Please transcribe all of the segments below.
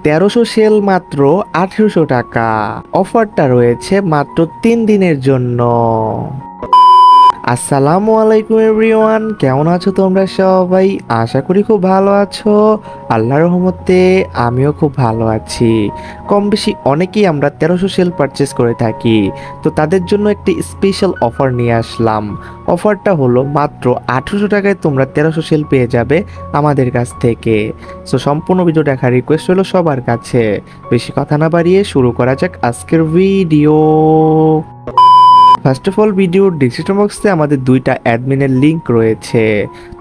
1300 sell মাত্র 1800 টাকা। অফারটা রয়েছে মাত্র 3 দিনের জন্য। আসসালামু আলাইকুম এভরিওয়ান, কেমন আছো তোমরা সবাই? আশা করি খুব ভালো আছো। আল্লাহর রহমতে আমিও খুব ভালো আছি। কম বেশি অনেকেই আমরা 1300 সেল পারচেস করে থাকি, তো তাদের জন্য একটি স্পেশাল অফার নিয়ে আসলাম। অফারটা হলো মাত্র 1800 টাকায় তোমরা 1300 সেল পেয়ে যাবে আমাদের কাছ থেকে। সো সম্পূর্ণ ভিডিও দেখার রিকোয়েস্ট হলো সবার কাছে। বেশি কথা না বাড়িয়ে শুরু করা যাক আজকের ভিডিও। ফার্স্ট অফ অল ভিডিওর ডিসক্রিপশন বক্সে আমাদের দুইটা অ্যাডমিনের লিংক রয়েছে।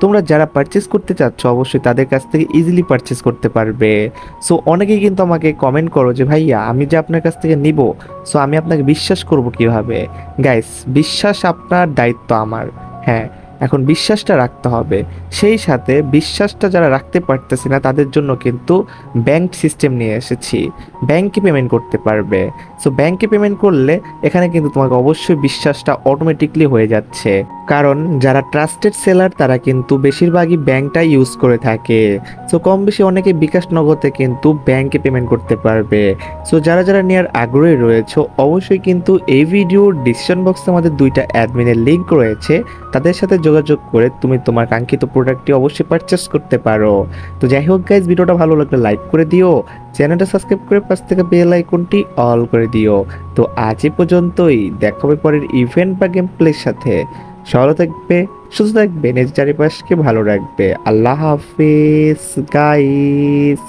তোমরা যারা পারচেস করতে চাচ্ছ অবশ্যই তাদের কাছ থেকে ইজিলি পারচেস করতে পারবে। সো অনেকেই কিন্তু আমাকে কমেন্ট করো যে ভাইয়া আমি যে আপনার কাছ থেকে নিব, সো আমি আপনাকে বিশ্বাস করব কিভাবে? গাইস, বিশ্বাস আপনার, দায়িত্ব আমার। হ্যাঁ, এখন বিশ্বাসটা রাখতে হবে। সেই সাথে বিশ্বাসটা যারা রাখতে পারতেছে না তাদের জন্য কিন্তু ব্যাংক সিস্টেম নিয়ে এসেছি। ব্যাংকে পেমেন্ট করতে পারবে। সো ব্যাংকে পেমেন্ট করলে এখানে কিন্তু তোমাকে অবশ্যই বিশ্বাসটা অটোমেটিকলি হয়ে যাচ্ছে, কারণ যারা ট্রাস্টেড সেলার তারা কিন্তু বেশিরভাগই ব্যাংকটা ইউজ করে থাকে। সো কম বেশি অনেকে বিকাশ নগদে কিন্তু ব্যাংকে পেমেন্ট করতে পারবে। সো যারা যারা নেওয়ার আগ্রহী রয়েছে অবশ্যই কিন্তু এই ভিডিওর ডিসক্রিপশন বক্সে আমাদের দুইটা অ্যাডমিনের লিংক রয়েছে, তাদের সাথে যোগাযোগ করে তুমি তোমার কাঙ্ক্ষিত প্রোডাক্টটি অবশ্যই পারচেস করতে পারো। তো যাই হোক গাইজ, ভিডিওটা ভালো লাগলে লাইক করে দিও, চ্যানেলটা সাবস্ক্রাইব করে পাশ থেকে বেল আইকনটি অল করে দিও। তো আজ এই পর্যন্তই, দেখা হবে পরের ইভেন্ট বা গেম প্লের সাথে। ভালো থাকবে, সুস্থ থাকবে, নিজের চারিপাশকে ভালো রাখবে। আল্লাহ হাফিজ গাইস।